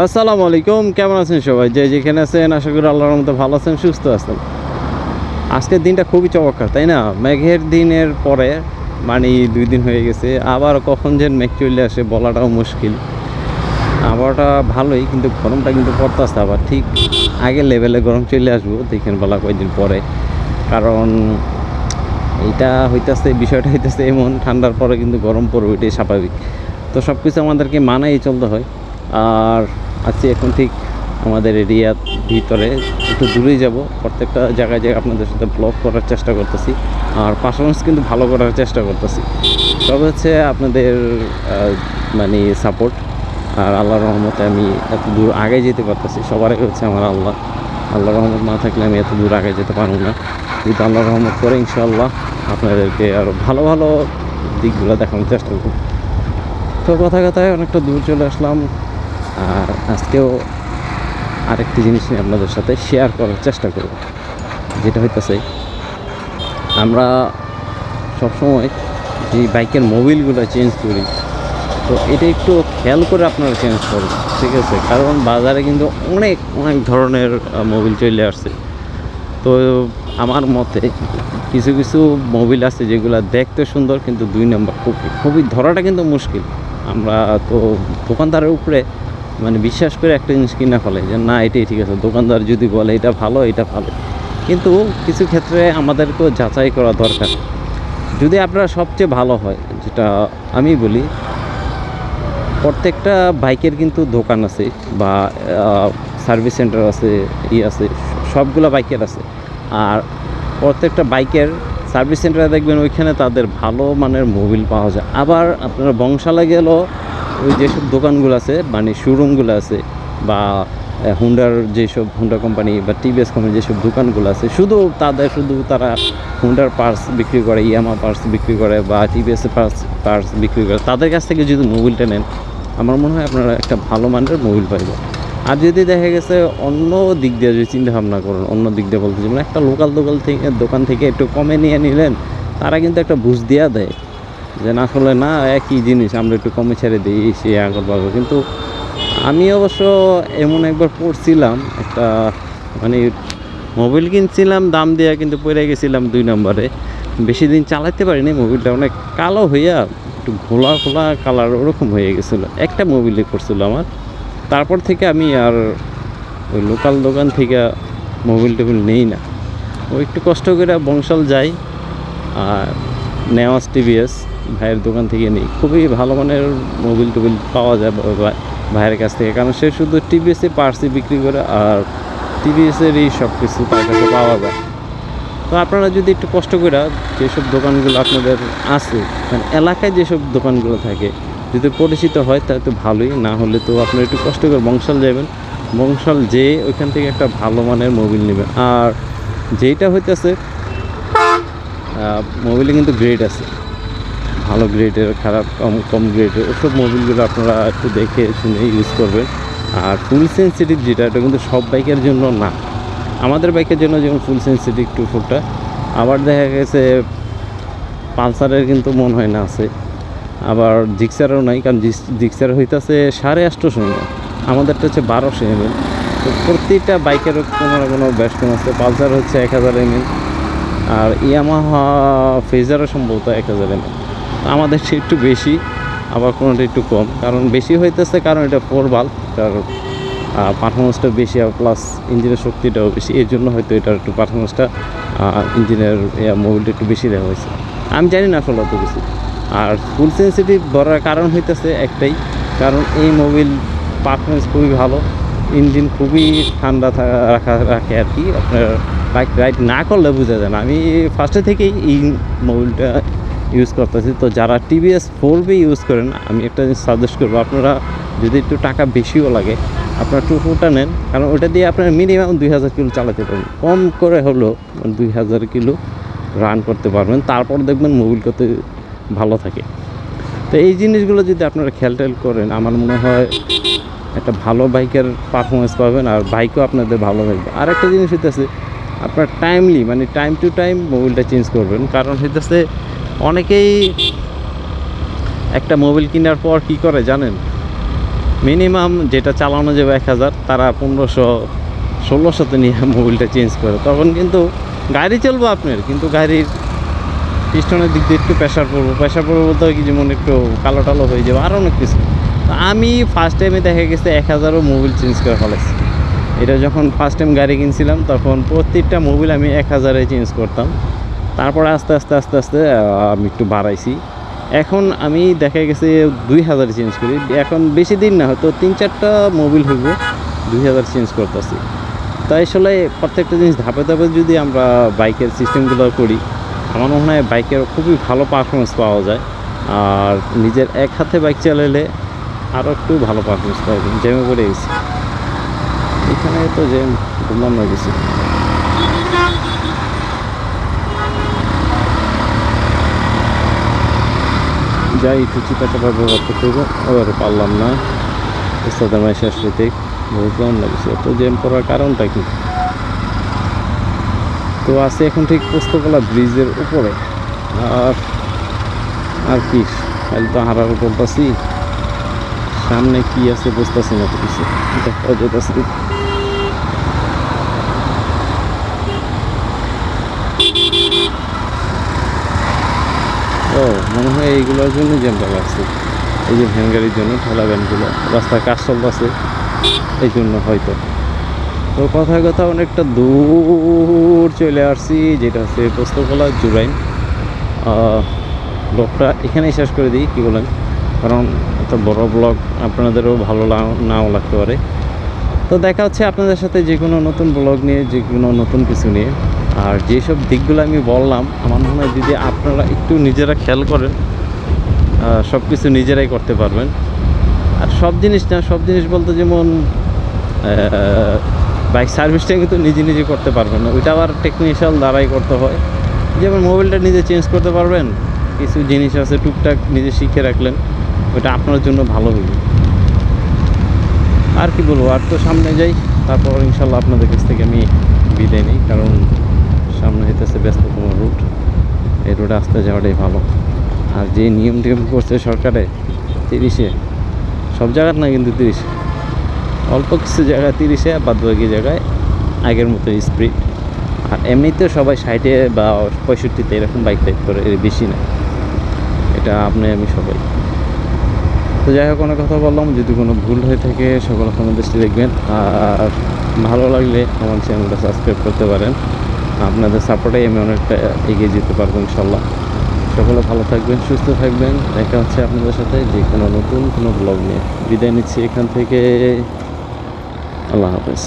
আসসালামু আলাইকুম, কেমন আছেন সবাই? যে যেখানে আছেন আশা করি আল্লাহর রহমতে ভালো আছেন, সুস্থ আছেন। আজকের দিনটা খুবই চমৎকার, তাই না? মেঘের দিনের পরে মানে 2 দিন হয়ে গেছে, আবার কখন যে মেঘ চলে আসে বলাটাও মুশকিল। আবহাওয়াটা ভালোই, কিন্তু গরমটা কিন্তু পড়তেছে আবার ঠিক আগের লেভেলে গরম চলে আসবো দেখেন বলা কয়েকদিন পরে। কারণ এইটা হইতেছে, বিষয়টা হইতেছে এমন, ঠান্ডার পরে কিন্তু গরম পড়বে, এটাই স্বাভাবিক। তো সব কিছু আমাদেরকে মানাই চলতে হয়। আর আছি এখন ঠিক আমাদের এরিয়ার ভিতরে, একটু দূরেই যাব। প্রত্যেকটা জায়গায় আপনাদের সাথে ব্লগ করার চেষ্টা করতেছি, আর পারফরমেন্স কিন্তু ভালো করার চেষ্টা করতেছি। সব হচ্ছে আপনাদের মানে সাপোর্ট, আর আল্লাহর রহমতে আমি এত দূর আগে যেতে পারতেছি। সবার আগে হচ্ছে আমার আল্লাহ। আল্লাহর রহমত না থাকলে আমি এত দূর আগে যেতে পারবো না। যদি আল্লাহর রহমত করে ইনশাআল্লাহ আপনাদেরকে আরও ভালো ভালো দিকগুলো দেখানোর চেষ্টা করব। তো কথায় অনেকটা দূর চলে আসলাম, আর আজকেও আরেকটি জিনিস নিয়ে আপনাদের সাথে শেয়ার করার চেষ্টা করব। যেটা হইতেছে, আমরা সবসময় যে বাইকের মোবিলগুলো চেঞ্জ করি, তো এটা একটু খেয়াল করে আপনারা চেঞ্জ করবেন, ঠিক আছে? কারণ বাজারে কিন্তু অনেক অনেক ধরনের মোবিল চলে আসছে। তো আমার মতে কিছু কিছু মোবিল আছে যেগুলো দেখতে সুন্দর, কিন্তু 2 নম্বর খুবই ধরাটা কিন্তু মুশকিল। আমরা তো দোকানদারের উপরে মানে বিশ্বাস করে একটা জিনিস কিনা ফেলে যে না এটাই ঠিক আছে, দোকানদার যদি বলে এটা ভালো, এটা ভালো। কিন্তু কিছু ক্ষেত্রে আমাদেরকেও যাচাই করা দরকার। যদি আপনারা সবচেয়ে ভালো হয়, যেটা আমি বলি, প্রত্যেকটা বাইকের কিন্তু দোকান আছে বা সার্ভিস সেন্টার আছে, আছে, সবগুলো বাইকের আছে। আর প্রত্যেকটা বাইকের সার্ভিস সেন্টারে দেখবেন ওইখানে তাদের ভালো মানের মোবিল পাওয়া যায়। আবার আপনারা বংশালে গেলেও ওই যেসব দোকানগুলো আছে, মানে শোরুমগুলো আছে, বা হুন্ডার যেসব হুন্ডা কোম্পানি বা টিভিএস কোম্পানি যেসব দোকানগুলো আছে, শুধু তারা হুন্ডার পার্টস বিক্রি করে, ইয়ামা পার্টস বিক্রি করে, বা টিভিএসের পার্টস বিক্রি করে। তাদের কাছ থেকে যদি মোবিলটা নেন, আমার মনে হয় আপনারা একটা ভালো মানের মোবিল পাইবেন। আর যদি দেখা গেছে অন্য দিক দিয়ে যদি চিন্তা ভাবনা করেন, অন্য দিক দিয়ে বলতে যেমন একটা লোকাল দোকান থেকে একটু কমে নিয়ে নিলেন, তারা কিন্তু একটা বুঝ দেওয়া দেয় যে না, আসলে না একই জিনিস আমরা একটু কমে ছেড়ে দিই, সে আগর পাবো। কিন্তু আমি অবশ্য এমন একবার পড়ছিলাম, একটা মানে মোবিল কিনছিলাম দাম দিয়ে, কিন্তু পড়ে গেছিলাম 2 নম্বরে। বেশি দিন চালাতে পারিনি, মোবিলটা অনেক কালো হইয়া একটু ঘোলা ঘোলা কালার ওরকম হয়ে গেছিলো। একটা মোবিলে করছিল আমার। তারপর থেকে আমি আর ওই লোকাল দোকান থেকে মোবিল টোবিল নেই না। ও একটু কষ্ট করে বংশাল যাই, আর নেওয়াজ টিভিএস ভাইয়ের দোকান থেকে নিই। খুবই ভালো মানের মোবিল টোবিল পাওয়া যায় ভাইয়ের কাছ থেকে, কারণ সে শুধু টিভিএসে পার্টসই বিক্রি করে, আর টিভিএসেরই সব কিছু তার কাছে পাওয়া যায়। তো আপনারা যদি একটু কষ্ট করে যেসব দোকানগুলো আপনাদের আছে, মানে এলাকায় যেসব দোকানগুলো থাকে, যদি পরিচিত হয় তাহলে তো ভালোই, না হলে তো আপনারা একটু কষ্ট করে বংশাল যাবেন। বংশাল যেয়ে ওইখান থেকে একটা ভালো মানের মোবিল নেবেন। আর যেইটা হইতেছে, মোবিলে কিন্তু গ্রেড আছে, ভালো গ্রেডের, খারাপ কম গ্রেডের, ওসব মোবিলগুলো আপনারা একটু দেখে শুনে ইউজ করবেন। আর ফুল সেন্সিটিভ যেটা, এটা কিন্তু সব বাইকের জন্য না। আমাদের বাইকের জন্য যেমন ফুল সেন্সিটিভ 2.4টা, আবার দেখা গেছে পালসারের কিন্তু মনে হয় না আছে, আবার জিক্সারও নাই, কারণ জিক্সার হইতেছে 850 mAh, আমাদেরটা হচ্ছে 1200 mAh। তো প্রত্যেকটা বাইকের কোনো না কোনো বেশ কম আছে। পালসার হচ্ছে 1000 mAh, আর ইয়ামাহা ফেজারও সম্ভবত 1000 mAh। আমাদের একটু বেশি, আবার কোনোটা একটু কম। কারণ বেশি হইতেছে কারণ এটা 4 বাল্ব, তার পারফরমেন্সটা বেশি, আর প্লাস ইঞ্জিনের শক্তিটাও বেশি, এর জন্য হয়তো এটার একটু পারফরমেন্সটা ইঞ্জিনের মোবিলটা একটু বেশি দেওয়া হয়েছে। আমি জানি না আসলে অত কিছু। আর ফুল সেন্সিটিভ ধরার কারণ হইতেছে একটাই, কারণ এই মোবিল পারফরমেন্স খুবই ভালো, ইঞ্জিন খুবই ঠান্ডা রাখে আর কি। আপনার বাইক রাইড না করলে বোঝা যায় না। আমি ফার্স্টে থেকেই এই মোবিলটা ইউজ করতেছি। তো যারা টিভিএস 4B ইউজ করেন, আমি একটা জিনিস সাজেস্ট করবো, আপনারা যদি একটু টাকা বেশিও লাগে, আপনারা 2.4টা নেন, কারণ ওটা দিয়ে আপনারা মিনিমাম 2000 কিলো চালাতে পারবেন, কম করে হলেও 2000 কিলো রান করতে পারবেন। তারপর দেখবেন মোবিল কত ভালো থাকে। তো এই জিনিসগুলো যদি আপনারা খেয়াল করেন, আমার মনে হয় একটা ভালো বাইকের পারফরমেন্স পাবেন, আর বাইকও আপনাদের ভালো থাকবে। আর একটা জিনিস হইতেছে, আপনার টাইমলি মানে টাইম টু টাইম মোবিলটা চেঞ্জ করবেন। কারণ হইতেছে অনেকেই একটা মোবিল কেনার পর কী করে জানেন, মিনিমাম যেটা চালানো যাবে 1000, তারা 1500-1600তে নিয়ে মোবিলটা চেঞ্জ করে। তখন কিন্তু গাড়ি চলবো আপনার, কিন্তু গাড়ির পিস্টনের দিক দিয়ে একটু প্রেশার পড়বো বলতে হয় কি, যেমন একটু কালো টালো হয়ে যাবে, আর অনেক কিছু। তো আমি ফার্স্ট টাইমে দেখা গেছে 1000ও মোবিল চেঞ্জ করে ফেলেছি। এটা যখন ফার্স্ট টাইম গাড়ি কিনছিলাম তখন প্রত্যেকটা মোবিল আমি 1000-এ চেঞ্জ করতাম। তারপরে আস্তে আস্তে আস্তে আস্তে আমি একটু বাড়াইছি। এখন আমি দেখা গেছে 2000-এ চেঞ্জ করি। এখন বেশি দিন না, হয়তো 3-4টা মোবিল হইব 2000 চেঞ্জ করতেছি। তাই আসলে প্রত্যেকটা জিনিস ধাপে ধাপে যদি আমরা বাইকের সিস্টেমগুলো করি, আমার মনে হয় বাইকের খুবই ভালো পারফরমেন্স পাওয়া যায়। আর নিজের এক হাতে বাইক চালালে আরও একটু ভালো পারফরমেন্স পাওয়া যায়। জ্যামে পড়ে গেছি এখানে, তো জ্যাম বললাম না গেছি। যাই একটু চিপা ব্যবহার করতে হবে, আবার পারলাম না। উস্তাদের মাই শেষ রেতে বুঝলাম না কিছু, এত জ্যাম পড়ার কারণটা কি। তো আছে এখন ঠিক পোস্তকলা ব্রিজের উপরে। আর আর কি, খালি তো হারার করতেছি, সামনে কি আছে বুঝতেছি না তো কিছু, দেখা যেতেছে। ও মনে হয় এইগুলোর জন্য জ্যামটা লাগছে, এই যে ভ্যান গাড়ির জন্য, ঠেলা ভ্যানগুলো রাস্তায় কাজ চলতেছে এই জন্য হয়তো। তো কথায় কথা অনেকটা দূর চলে আসছি, যেটা হচ্ছে পোস্তকলা জুরাইন। ব্লগটা এখানেই শেষ করে দিই, কী বলেন, কারণ এত বড় ব্লগ আপনাদেরও ভালো নাও লাগতে পারে। তো দেখা হচ্ছে আপনাদের সাথে যে কোনো নতুন ব্লগ নিয়ে, যে কোনো নতুন কিছু নিয়ে। আর যেসব দিকগুলো আমি বললাম, আমার মনে হয় যদি আপনারা একটু নিজেরা খেয়াল করেন, সব কিছু নিজেরাই করতে পারবেন। আর সব জিনিস না, সব জিনিস বলতে যেমন বাইক সার্ভিসটা কিন্তু নিজে নিজে করতে পারবেন না, ওইটা আবার টেকনিশিয়ান দ্বারাই করতে হয়। যেমন মোবাইলটা নিজে চেঞ্জ করতে পারবেন, কিছু জিনিস আছে টুকটাক নিজে শিখে রাখলেন, ওইটা আপনার জন্য ভালো হবে। আর কি বলবো, আর তো সামনে যাই, তারপর ইনশাল্লাহ আপনাদের কাছ থেকে আমি বিদায় নিই, কারণ সামনে হইতেছে ব্যস্ততম রুট, এই রোডে আসতে যাওয়াটাই ভালো। আর যে নিয়ম করছে সরকারে 30-এ, সব জায়গার না কিন্তু 30, অল্প কিছু জায়গায় 30-এ, বাদ বাকি জায়গায় আগের মতো স্পিড। আর এমনিতেও সবাই 60-এ বা 65-তে এরকম বাইক টাইপ করে, এর বেশি না, এটা আপনি আমি সবাই। তো যাই হোক, অনেক কথা বললাম, যদি কোনো ভুল হয়ে থাকে সকল আপনার দৃষ্টি দেখবেন। আর ভালো লাগলে আমার চ্যানেলটা সাবস্ক্রাইব করতে পারেন, আপনাদের সাপোর্টে আমি অনেকটা এগিয়ে যেতে পারবো ইনশাল্লাহ। সকলে ভালো থাকবেন, সুস্থ থাকবেন, দেখা হচ্ছে আপনাদের সাথে যে কোনো নতুন কোনো ব্লগ নিয়ে। বিদায় নিচ্ছি এখান থেকে, আল্লাহ হাফেজ।